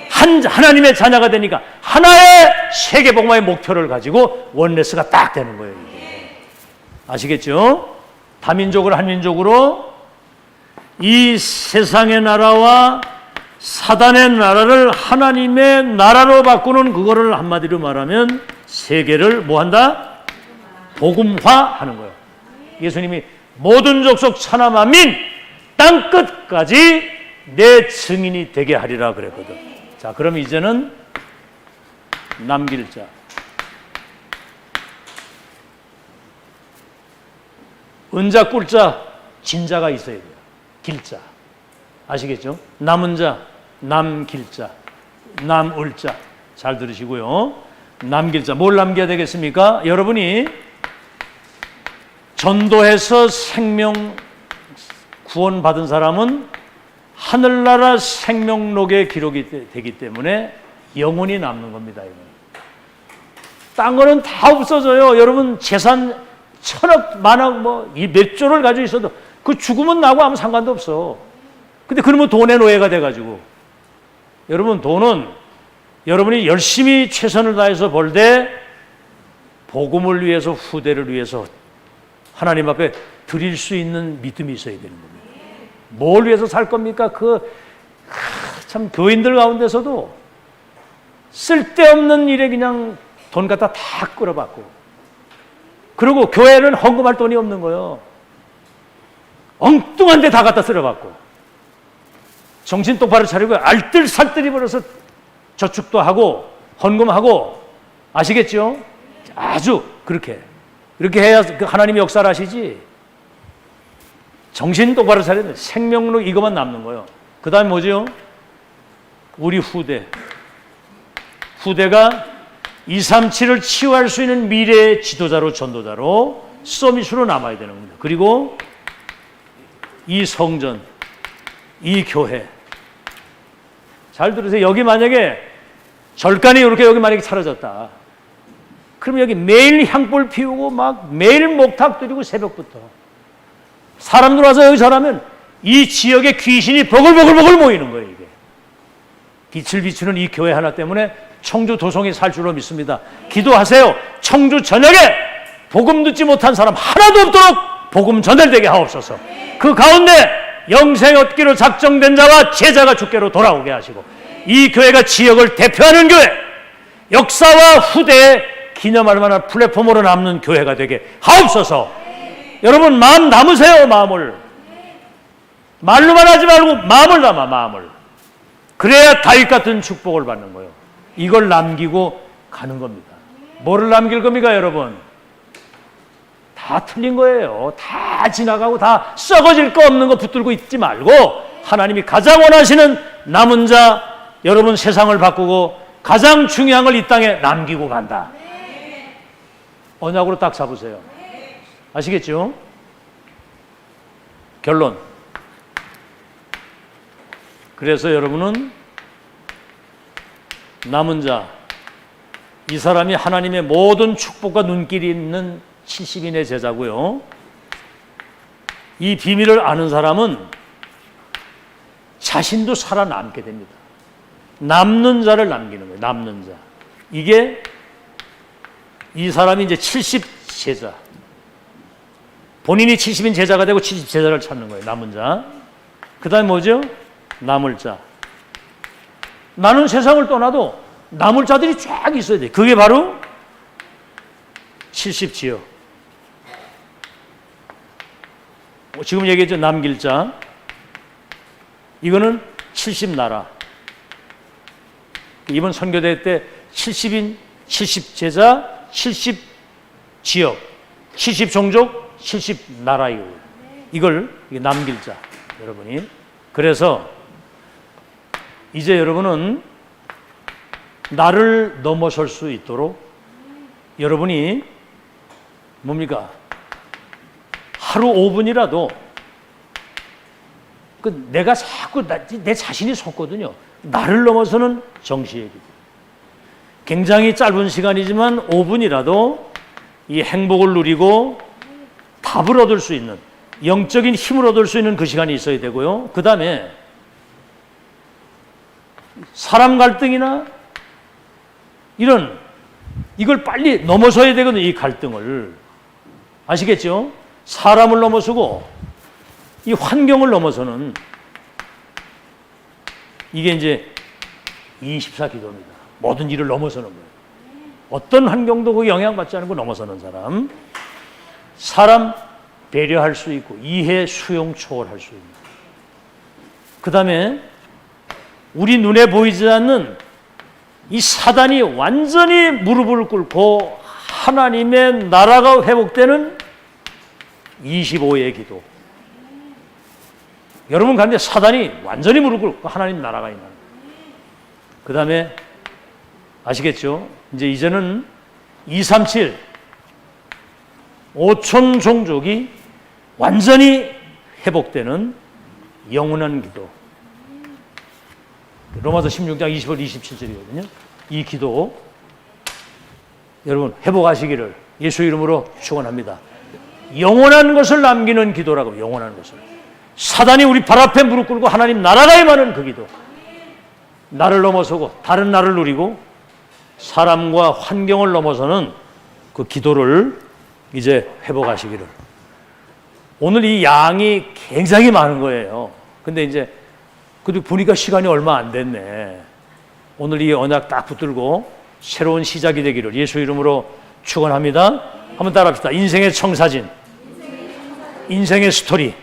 하나님의 자녀가 되니까 하나의 세계복음화의 목표를 가지고 원네스가 딱 되는 거예요. 이게. 아시겠죠? 다민족으로 한민족으로 이 세상의 나라와 사단의 나라를 하나님의 나라로 바꾸는 그거를 한마디로 말하면 세계를 뭐한다? 복음화하는 거예요. 예수님이 모든 족속 천하 만민 땅 끝까지 내 증인이 되게 하리라 그랬거든. 자, 그럼 이제는 남길 자. 은자, 꿀자, 진자가 있어야 돼요. 길자. 아시겠죠? 남은 자, 남길자, 남을자. 잘 들으시고요. 남길자. 뭘 남겨야 되겠습니까? 여러분이 전도해서 생명 구원받은 사람은 하늘나라 생명록에 기록이 되기 때문에 영원히 남는 겁니다. 딴 거는 다 없어져요. 여러분 재산 천억, 만억 이 몇 조를 가지고 있어도 그 죽으면 나고 아무 상관도 없어. 근데 그러면 돈의 노예가 돼가지고 여러분 돈은 여러분이 열심히 최선을 다해서 벌 때 복음을 위해서 후대를 위해서 하나님 앞에 드릴 수 있는 믿음이 있어야 되는 겁니다. 뭘 위해서 살 겁니까? 참 교인들 가운데서도 쓸데없는 일에 그냥 돈 갖다 다 끌어받고 그리고 교회는 헌금할 돈이 없는 거예요. 엉뚱한 데 다 갖다 쓸어받고 정신 똑바로 차리고 알뜰살뜰히 벌어서 저축도 하고 헌금하고 아시겠죠? 아주 그렇게 해야 하나님이 역사를 하시지. 정신 똑바로 차려야 돼. 생명록 이것만 남는 거예요. 그 다음에 뭐죠? 우리 후대가 237을 치유할 수 있는 미래의 지도자로 전도자로 서밋으로 남아야 되는 겁니다. 그리고 이 성전, 이 교회 잘 들으세요. 여기 만약에 절간이 이렇게 여기 만약에 차려졌다. 그러면 여기 매일 향불 피우고 막 매일 목탁 드리고 새벽부터 사람들 와서 여기 절하면 이 지역의 귀신이 버글버글 모이는 거예요. 이게 빛을 비추는 이 교회 하나 때문에 청주 도성이 살 줄로 믿습니다. 기도하세요. 청주 전역에 복음 듣지 못한 사람 하나도 없도록 복음 전달되게 하옵소서. 그 가운데 영생 얻기로 작정된 자와 제자가 주께로 돌아오게 하시고 이 교회가 지역을 대표하는 교회, 역사와 후대에 기념할 만한 플랫폼으로 남는 교회가 되게 하옵소서. 여러분 마음 담으세요. 마음을 말로만 하지 말고 마음을 담아. 마음을 그래야 다윗 같은 축복을 받는 거예요. 이걸 남기고 가는 겁니다. 뭐를 남길 겁니까 여러분? 다 틀린 거예요. 다 지나가고 다 썩어질 거 없는 거 붙들고 있지 말고 하나님이 가장 원하시는 남은 자, 여러분 세상을 바꾸고 가장 중요한 걸 이 땅에 남기고 간다. 언약으로 딱 잡으세요. 아시겠죠? 결론. 그래서 여러분은 남은 자, 이 사람이 하나님의 모든 축복과 눈길이 있는 70인의 제자고요. 이 비밀을 아는 사람은 자신도 살아남게 됩니다. 남는 자를 남기는 거예요. 남는 자. 이게 이 사람이 이제 70제자. 본인이 70인 제자가 되고 70제자를 찾는 거예요. 남은 자. 그 다음에 뭐죠? 남을 자. 나는 세상을 떠나도 남을 자들이 쫙 있어야 돼. 그게 바로 70지역. 지금 얘기했죠. 남길 자. 이거는 70나라. 이번 선교대 때 70인, 70제자, 70지역, 70종족, 70나라 이걸 남길 자. 여러분이. 그래서 이제 여러분은 나를 넘어설 수 있도록 여러분이 뭡니까? 하루 5분이라도 내가 자꾸 내 자신이 속거든요. 나를 넘어서는 정시얘기. 굉장히 짧은 시간이지만 5분이라도 이 행복을 누리고 답을 얻을 수 있는 영적인 힘을 얻을 수 있는 그 시간이 있어야 되고요. 그 다음에 사람 갈등이나 이걸 빨리 넘어서야 되거든요. 이 갈등을. 아시겠죠? 사람을 넘어서고 이 환경을 넘어서는 이게 이제 24기도입니다. 모든 일을 넘어서는 거예요. 어떤 환경도 그 영향받지 않고 넘어서는 사람. 사람 배려할 수 있고 이해, 수용, 초월할 수 있는. 그 다음에 우리 눈에 보이지 않는 이 사단이 완전히 무릎을 꿇고 하나님의 나라가 회복되는 25의 기도. 여러분 가운데 사단이 완전히 무릎을 꿇고 하나님 나라가 임하는. 그 다음에 아시겠죠? 이제는 237 5천 종족이 완전히 회복되는 영원한 기도. 로마서 16장 20절 27절이거든요. 이 기도 여러분 회복하시기를 예수 이름으로 축원합니다. 영원한 것을 남기는 기도라고. 영원한 것을. 사단이 우리 발 앞에 무릎 꿇고 하나님 나라가 임하는 그 기도. 나를 넘어서고 다른 나를 누리고 사람과 환경을 넘어서는 그 기도를 이제 회복하시기를. 오늘 이 양이 굉장히 많은 거예요. 근데 이제 그래도 보니까 시간이 얼마 안 됐네. 오늘 이 언약 딱 붙들고 새로운 시작이 되기를 예수 이름으로 축원합니다. 한번 따라합시다. 인생의 청사진, 인생의 스토리,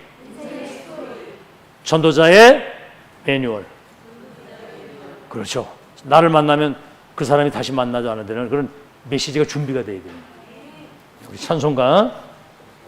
전도자의 매뉴얼. 그렇죠. 나를 만나면 그 사람이 다시 만나지 않아야 되는 그런 메시지가 준비가 되어야 됩니다. 우리 찬송가